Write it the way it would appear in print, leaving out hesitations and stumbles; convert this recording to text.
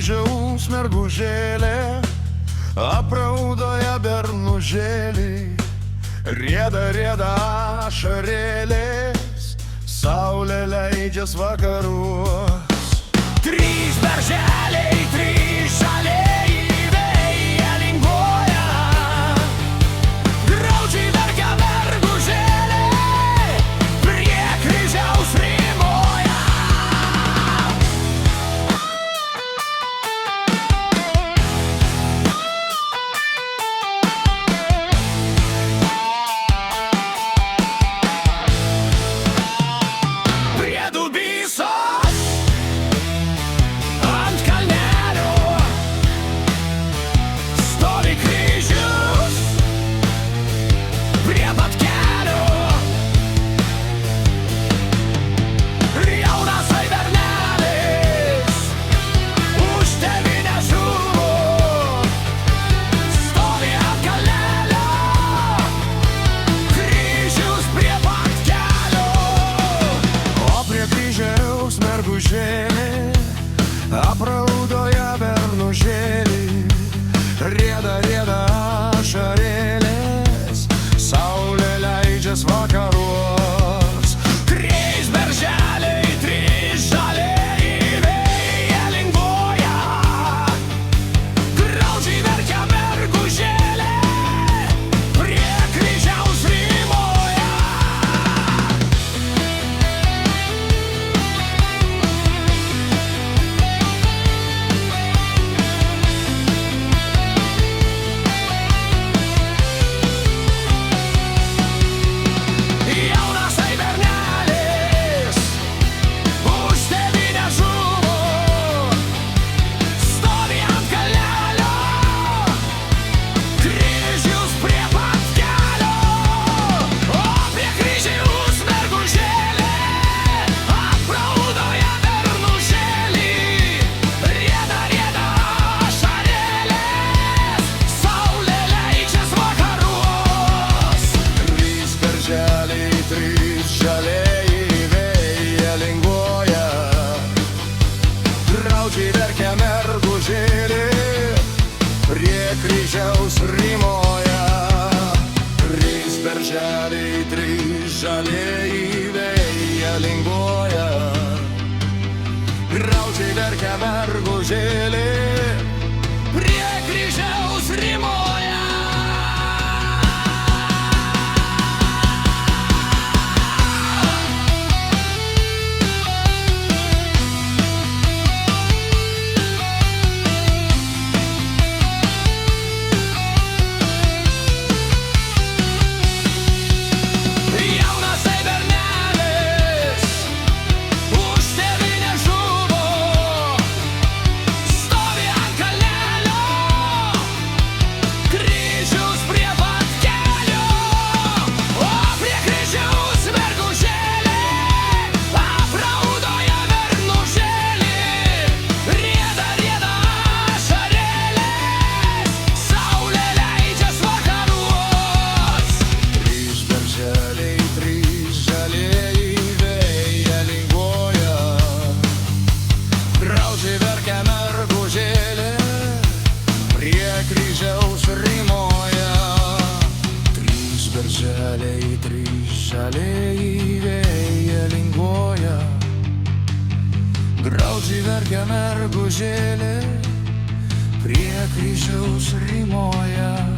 kryžiaus mergužėlė, apraudoja bernužėliai, rieda ašarėlės, saulė leidžias vakaruos. Trys berželiai, trys žaliai vėjai linguoja, graudžiai verkia mergužėlė, prie kryžiaus rymoja. Prie dubysos ant kalnelio stovi kryžius, prie pat kelio jaunas bernelis už tėvynę žuvo, stovi ant kalnelio, kryžius prie pat kelio. O prie kryžiaus mergužėlė, apraudoja bernužėliai, rieda ašarėlės, saulė leidžias vakaruos. Trys berželiai, trys žaliai vėjai linguoja, graudžiai verkia mergužėlė, prie kryžiaus rymoja. Jaunas bernelis už tėvynę žuvo, stovi ant kalnelio, kryžius prie pat kelio. O prie kryžiaus mergužėlė, apraudoja bernužėliai, rieda ašarėlės, saulė leidžias vakaruos. Trys berželiai, trys žaliai vėjai linguoja, graudžiai verkia mergužėlė, prie kryžiaus rymoja. Trys berželiai, trys žaliai vėjai linguoja, graudžiai verkia mergužėlė, prie kryžiaus rymoja. Jaunas bernelis už tėvynę žuvo, stovi ant kalnelio, kryžius prie pat kelio. O prie kryžiaus mergužėlė, apraudoja bernužėliai, rieda ašarėlės, saulė leidžias vakaruos. Trys berželiai, trys žaliai vėjai linguoja, graudžiai verkia mergužėlė, prie kryžiaus rymoja. Trys berželiai, trys žaliai vėjai linguoja, graudžiai verkia mergužėlė, prie kryžiaus rymoja.